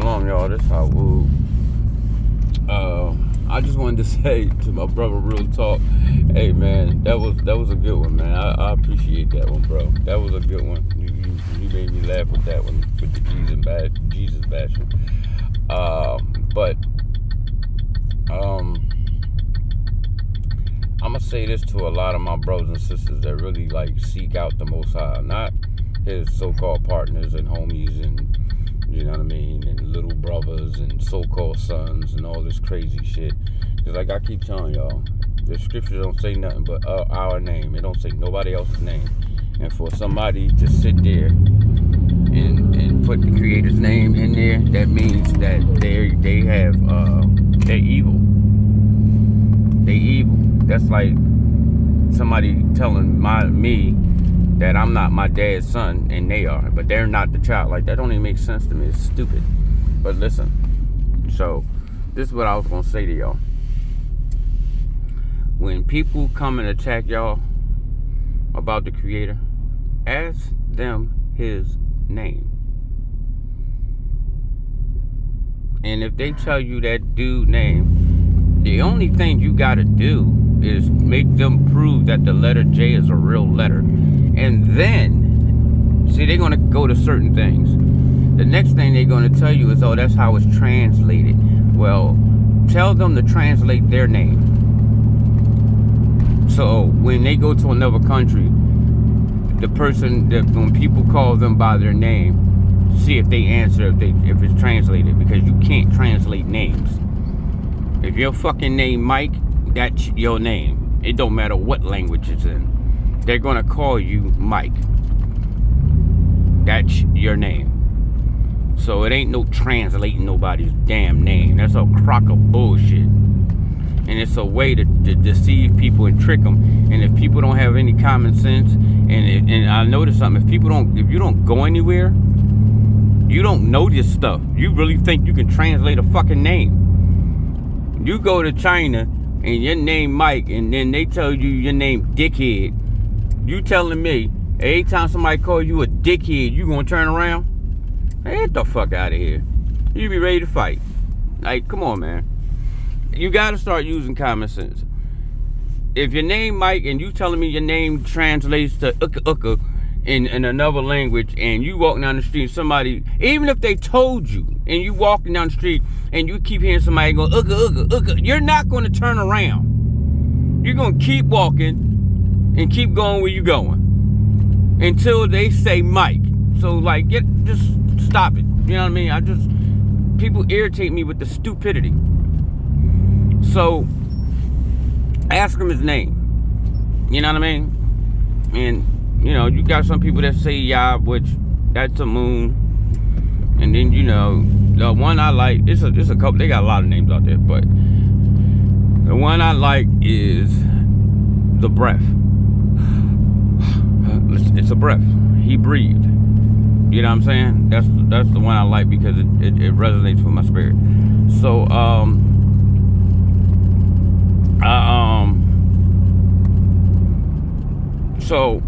Shalom, y'all. This how Woo. I just wanted to say to my brother, Real Talk, hey man, that was a good one, man. I appreciate that one, bro. That was a good one. You made me laugh with that one, with the Jesus bashing. But I'm gonna say this to a lot of my brothers and sisters that really like seek out the Most High, not his so-called partners and homies and, you know what I mean, and little brothers and so-called sons and all this crazy shit. Because like I keep telling y'all, the scripture don't say nothing but our name. It don't say nobody else's name. And for somebody to sit there and put the Creator's name in there, that means that they're evil. They evil. That's like somebody telling me that I'm not my dad's son, and they are, but they're not the child. Like, that don't even make sense to me. It's stupid. But listen, so this is what I was gonna say to y'all. When people come and attack y'all about the Creator, ask them his name. And if they tell you that dude name, the only thing you gotta do is make them prove that the letter J is a real letter. And then, see, they're going to go to certain things. The next thing they're going to tell you is, oh, that's how it's translated. Well, tell them to translate their name. So when they go to another country, the person, when people call them by their name, see if they answer, if it's translated, because you can't translate names. If your fucking name Mike, that's your name. It don't matter what language it's in. They're gonna call you Mike. That's your name. So it ain't no translating nobody's damn name. That's a crock of bullshit. And it's a way to deceive people and trick them. And if people don't have any common sense, and I noticed something, if you don't go anywhere, you don't know this stuff. You really think you can translate a fucking name. You go to China and your name Mike, and then they tell you your name Dickhead. You telling me every time somebody call you a dickhead, you gonna turn around? Hey, get the fuck out of here. You be ready to fight. Like, come on, man. You gotta start using common sense. If your name Mike and you telling me your name translates to uka in another language, and you walking down the street, somebody, even if they told you, and you walking down the street and you keep hearing somebody go uka, you're not gonna turn around. You're gonna keep walking and keep going where you going until they say Mike. So like, just stop it. You know what I mean? People irritate me with the stupidity. So ask him his name. You know what I mean? And you know, you got some people that say Yah, which that's a moon. And then, you know, the one I like, it's a couple, they got a lot of names out there, but the one I like is the breath. It's a breath. He breathed. You know what I'm saying? That's the one I like because it resonates with my spirit. So so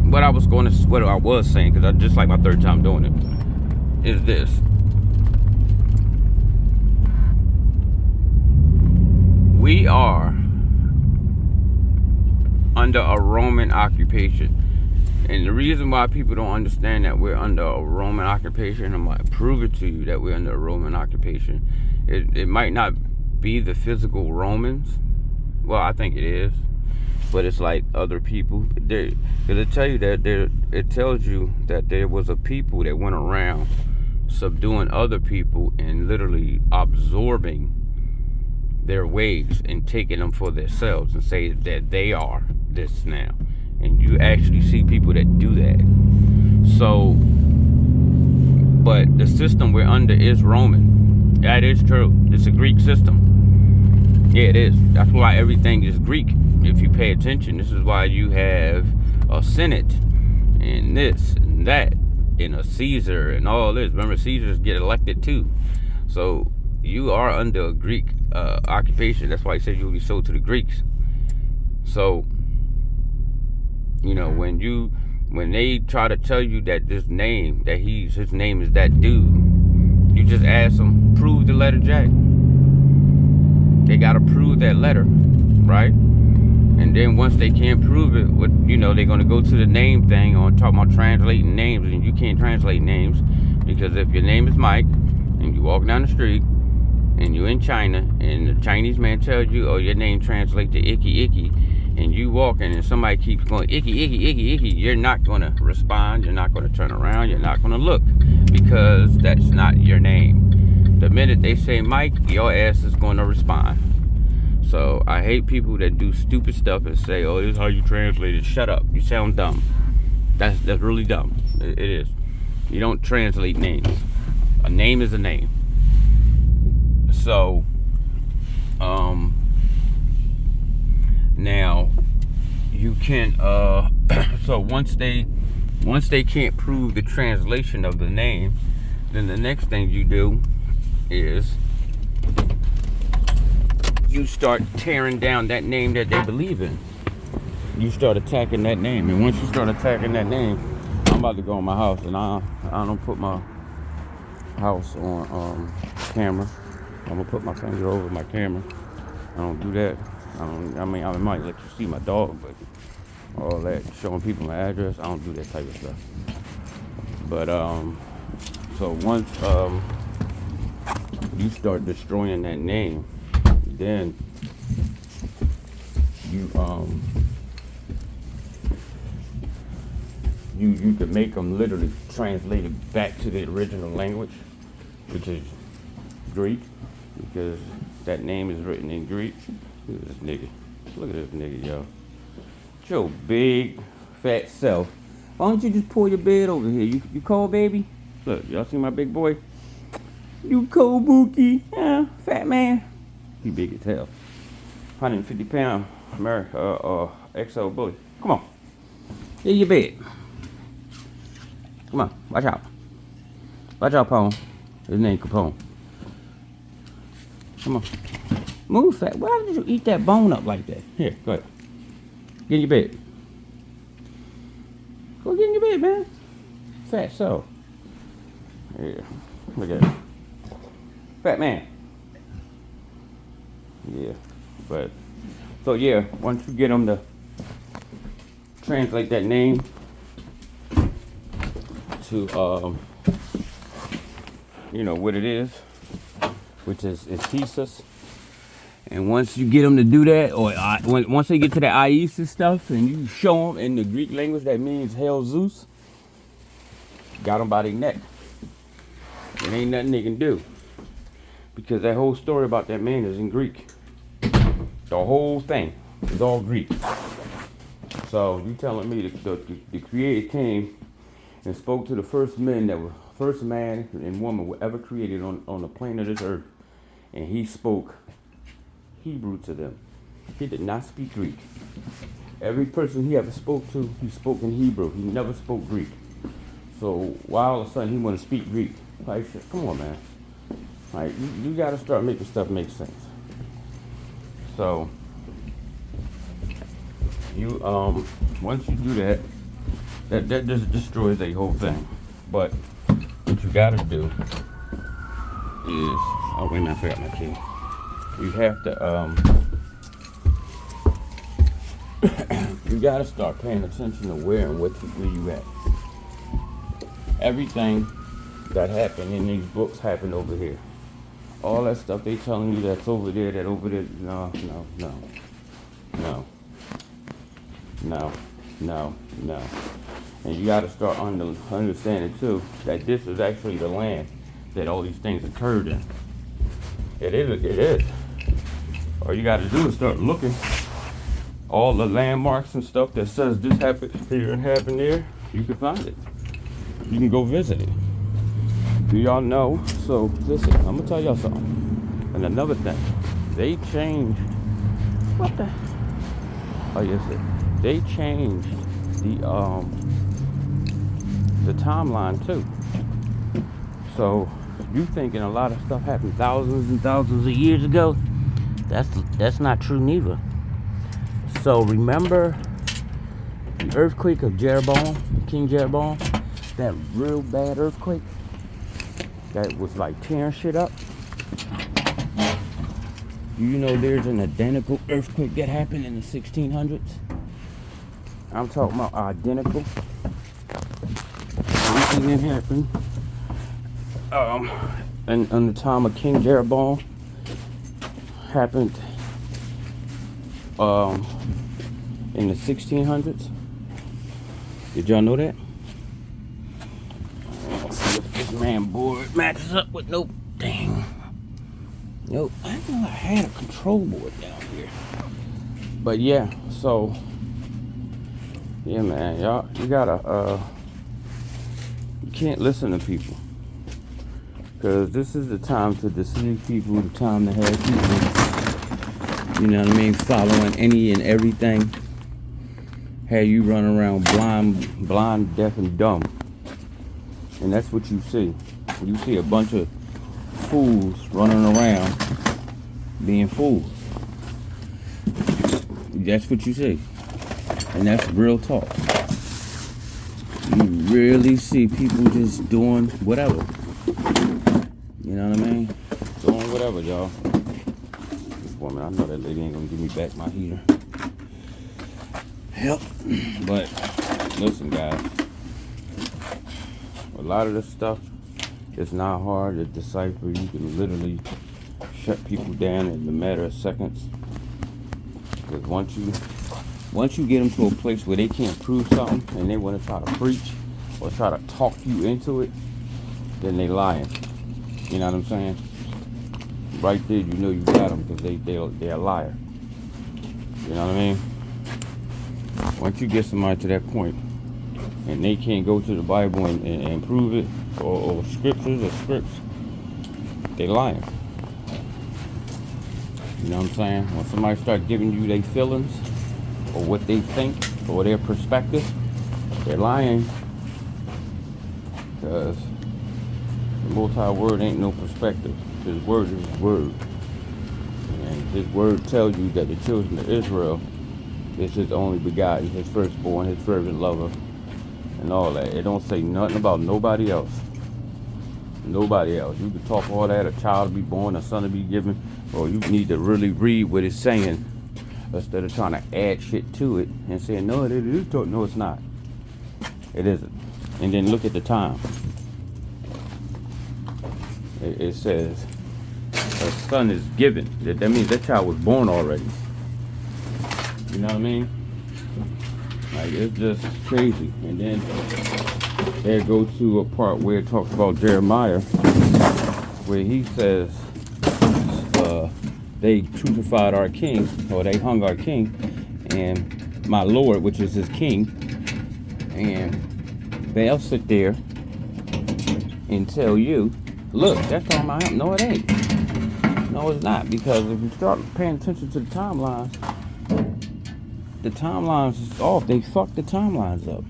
what I was saying, because I just like my third time doing it, is this. We are under a Roman occupation. And the reason why people don't understand that we're under a Roman occupation, I'm going to prove it to you that we're under a Roman occupation. It might not be the physical Romans. Well, I think it is. But it's like other people. It'll tell you that it tells you that there was a people that went around subduing other people and literally absorbing their ways and taking them for themselves and say that they are this now. And you actually see people that do that. So, but the system we're under is Roman. That is true. It's a Greek system. Yeah, it is. That's why everything is Greek. If you pay attention, this is why you have a Senate and this and that and a Caesar and all this. Remember, Caesars get elected too. So you are under a Greek occupation. That's why he said you'll be sold to the Greeks. So, you know, when they try to tell you that this name, that his name is that dude, you just just ask them, prove the letter J. They gotta prove that letter, right? And then once they can't prove it, they're gonna go to the name thing on talking about translating names, and you can't translate names because if your name is Mike and you walk down the street and you're in China and the Chinese man tells you, oh, your name translates to Icky Icky, and you walking and somebody keeps going Icky Icky Icky Icky, you're not gonna respond, you're not gonna turn around, you're not gonna look, because that's not your name. The minute they say Mike, your ass is gonna respond. So I hate people that do stupid stuff and say, oh, this is how you translate it. Shut up, you sound dumb. That's really dumb. It is. You don't translate names. A name is a name. So now you can so once they can't prove the translation of the name, then the next thing you do is you start tearing down that name that they believe in. You start attacking that name, and once you start attacking that name, I'm about to go in my house, and I don't put my house on camera. I'm gonna put my finger over my camera. I don't do that. I might let you see my dog, but all that showing people my address, I don't do that type of stuff. But so once you start destroying that name, then you could make them literally translate it back to the original language, which is Greek, because that name is written in Greek. Look at this nigga. Look at this nigga, yo. Your big fat self. Why don't you just pull your bed over here? You cold, baby? Look, y'all see my big boy? You cold, Bookie? Yeah, fat man. He big as hell. 150 pound XO bully. Come on. Get your bed. Come on, watch out. Watch out, Pone. His name Capone. Come on. Move, fat. Why did you eat that bone up like that? Here, go ahead. Get in your bed. Go get in your bed, man. Fat so. Yeah. Look at it. Fat man. Yeah. But, so yeah, once you get them to translate that name to, what it is, which is Jesus. And once you get them to do that, or once they get to the Isis stuff, and you show them in the Greek language that means Hell Zeus, got them by their neck. It ain't nothing they can do, because that whole story about that man is in Greek. The whole thing is all Greek. So you telling me the Creator came and spoke to the first men that were first man and woman were ever created on the planet of this earth, and he spoke Hebrew to them. He did not speak Greek. Every person he ever spoke to, he spoke in Hebrew. He never spoke Greek. So why all of a sudden he want to speak Greek? Like, come on, man. Like, you got to start making stuff make sense. So you once you do that, that just destroys the whole thing. But what you got to do is, oh wait a minute, I forgot my key. You have to you gotta start paying attention to where and where you at. Everything that happened in these books happened over here. All that stuff they telling you that's over there, that over there, no. And you gotta start understanding too that this is actually the land that all these things occurred in. It is. All you gotta do is start looking. All the landmarks and stuff that says this happened here and happened there, you can find it. You can go visit it. Do y'all know? So listen, I'm gonna tell y'all something. And another thing, they changed. What the? Oh yes, they changed the timeline too. So you thinking a lot of stuff happened thousands and thousands of years ago? That's not true neither. So remember the earthquake of Jeroboam, King Jeroboam, that real bad earthquake? that was like tearing shit up. Do you know there's an identical earthquake that happened in the 1600s? I'm talking about identical. Everything that happened in the time of King Jeroboam happened in the 1600s. Did y'all know that? Let's see if this man board matches up with no thing. Nope, I didn't know I had a control board down here. But yeah, so yeah, man, y'all, you gotta you can't listen to people, because this is the time to deceive people, the time to have people, you know what I mean, following any and everything. Have you run around blind, deaf, and dumb. And that's what you see. You see a bunch of fools running around being fools. That's what you see. And that's real talk. You really see people just doing whatever. You know what I mean? Doing whatever, y'all. This woman, I know that lady ain't gonna give me back my heater. Yep. But listen, guys, a lot of this stuff is not hard to decipher. You can literally shut people down in a matter of seconds. Because once you get them to a place where they can't prove something and they want to try to preach or try to talk you into it, then they lying. You know what I'm saying? Right there, you know you got them, because they're a liar. You know what I mean? Once you get somebody to that point and they can't go to the Bible and prove it, or scriptures or scripts, they lying. You know what I'm saying? When somebody start giving you their feelings or what they think or their perspective, they're lying. Because the Most High Word ain't no perspective. His word is his word. And his word tells you that the children of Israel is his only begotten, his firstborn, his fervent lover, and all that. It don't say nothing about nobody else. Nobody else. You can talk all that, a child to be born, a son to be given, or you need to really read what it's saying instead of trying to add shit to it and saying, no, it is talk. No, it's not. It isn't. And then look at the time. It says a son is given. That means that child was born already. You know what I mean? Like, it's just crazy. And then they go to a part where it talks about Jeremiah, where he says they crucified our king, or they hung our king, and my Lord, which is his king, and they'll sit there and tell you, look, that's talking about him. No, it ain't. No, it's not, because if you start paying attention to the timelines is off. They fucked the timelines up.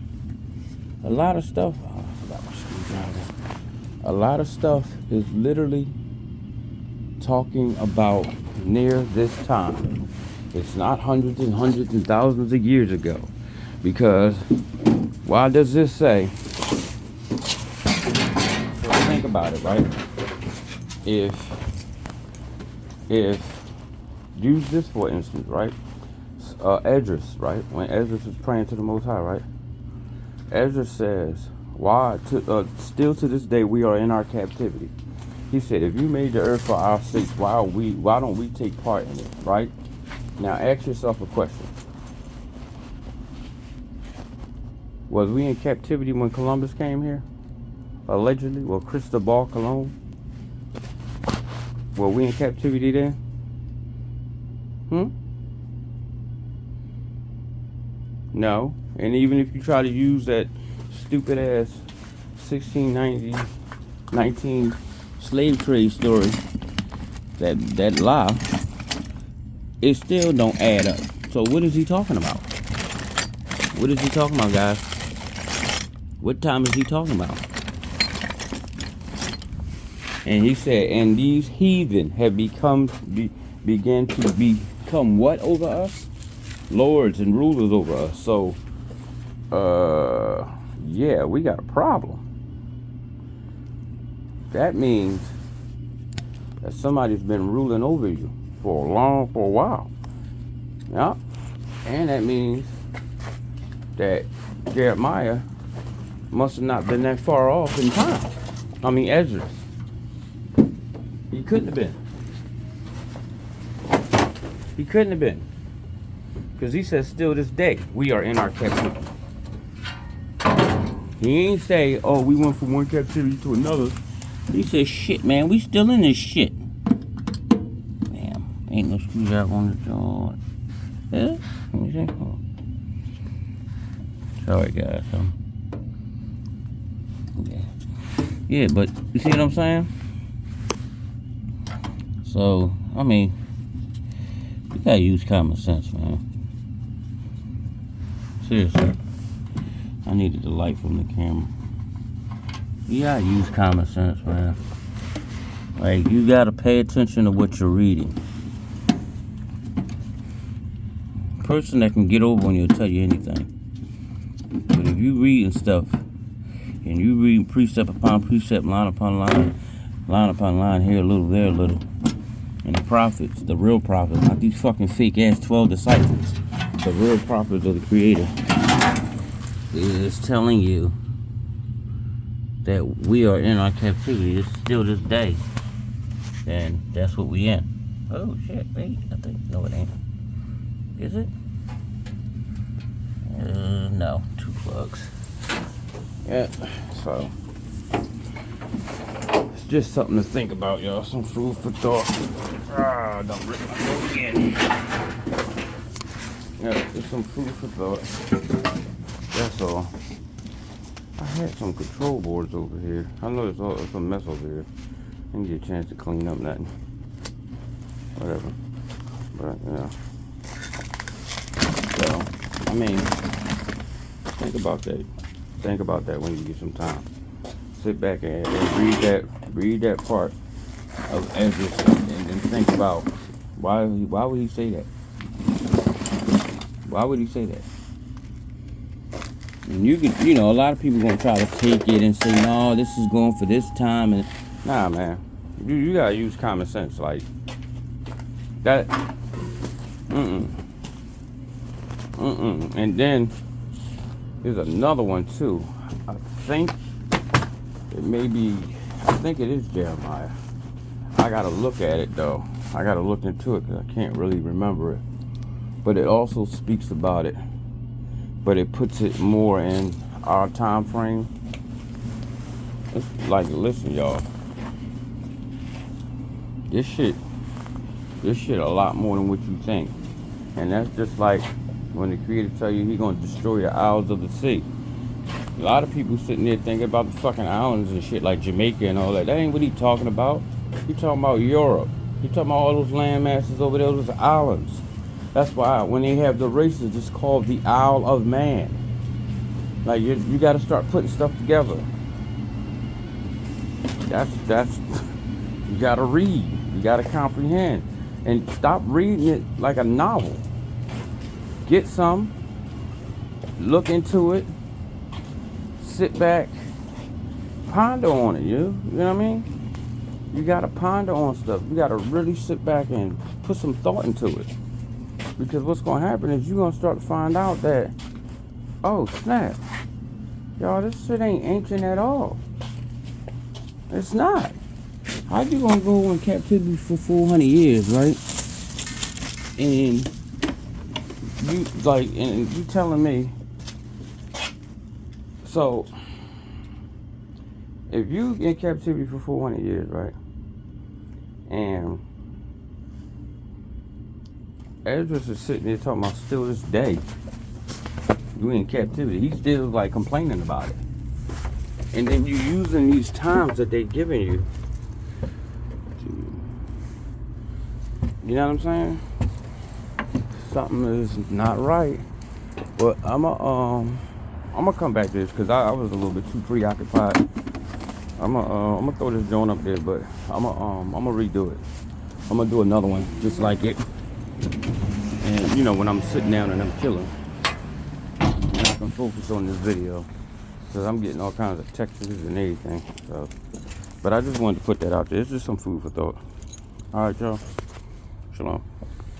A lot of stuff, I forgot my screwdriver. A lot of stuff is literally talking about near this time. It's not hundreds and hundreds and thousands of years ago. Because why does this say? So think about it, right? If use this for instance, right? Esdras, right? When Esdras was praying to the Most High, right? Esdras says, "Why? Still to this day, we are in our captivity." He said, "If you made the earth for our sakes, why don't we take part in it?" Right? Now, ask yourself a question: was we in captivity when Columbus came here? Allegedly, well, Cristobal Colon. Were we in captivity then? No. And even if you try to use that stupid ass 19 slave trade story, that lie, it still don't add up. So what is he talking about? What is he talking about, guys? What time is he talking about? And he said, and these heathen have began to become what over us? Lords and rulers over us. So, yeah, we got a problem. that means that somebody's been ruling over you for a while. Yeah. And that means that Jeremiah must have not been that far off in time. I mean, Ezra. He couldn't have been. He couldn't have been. Because he says, still this day, we are in our captivity. He ain't say, oh, we went from one captivity to another. He said, shit, man, we still in this shit. Damn, ain't no screwdriver on the joint. Yeah? Let me see. Oh. Sorry, guys. Yeah, but you see what I'm saying? So, I mean, you gotta use common sense, man. Seriously. I needed the light from the camera. You gotta use common sense, man. Like, you gotta pay attention to what you're reading. A person that can get over on you will tell you anything. But if you reading stuff, and you read precept upon precept, line upon line upon line, here a little, there a little, and the prophets, the real prophets, not these fucking fake ass 12 disciples, the real prophets of the Creator, is telling you that we are in our captivity. It's still this day, and that's what we in. Oh shit, wait, I think, no it ain't. Is it? No, 2 plugs. Yeah, so it's just something to think about, y'all. Some food for thought. Don't rip my boat again. Yeah, just some food for thought. That's all. I had some control boards over here. I know there's some mess over here. I didn't get a chance to clean up nothing. Whatever. But yeah. So, I mean, think about that. Think about that when you get some time. Sit back and read that part of Ezra, and then think about why would he say that? Why would he say that? And you can, a lot of people gonna try to take it and say, no, this is going for this time, and nah, man, you gotta use common sense, like that. And then there's another one too. I think it is Jeremiah. I gotta look at it though. I gotta look into it because I can't really remember it. But it also speaks about it. But it puts it more in our time frame. It's like, listen, y'all. This shit a lot more than what you think. And that's just like when the Creator tell you He gonna destroy the isles of the sea. A lot of people sitting there thinking about the fucking islands and shit like Jamaica and all that. That ain't what He talking about. He talking about Europe. He talking about all those land masses over there, those islands. That's why when they have the races, it's called the Isle of Man. Like, you got to start putting stuff together. That's you got to read. You got to comprehend. And stop reading it like a novel. Get some. Look into it. Sit back. Ponder on it, you know what I mean? You got to ponder on stuff. You got to really sit back and put some thought into it. Because what's going to happen is you're going to start to find out that, oh, snap. Y'all, this shit ain't ancient at all. It's not. How you going to go in captivity for 400 years, right? And you telling me, so, if you in captivity for 400 years, right? And Ezra is sitting there talking about still this day, you in captivity. He's still like complaining about it. And then you using these times that they giving you. You know what I'm saying? Something is not right. But I'm gonna come back to this because I was a little bit too preoccupied. I'm gonna throw this joint up there, but I'm gonna redo it. I'm gonna do another one just like it. And when I'm sitting down and I'm chilling, and I can focus on this video because I'm getting all kinds of texts and everything. So But I just wanted to put that out there. It's just some food for thought. All right, y'all. Shalom.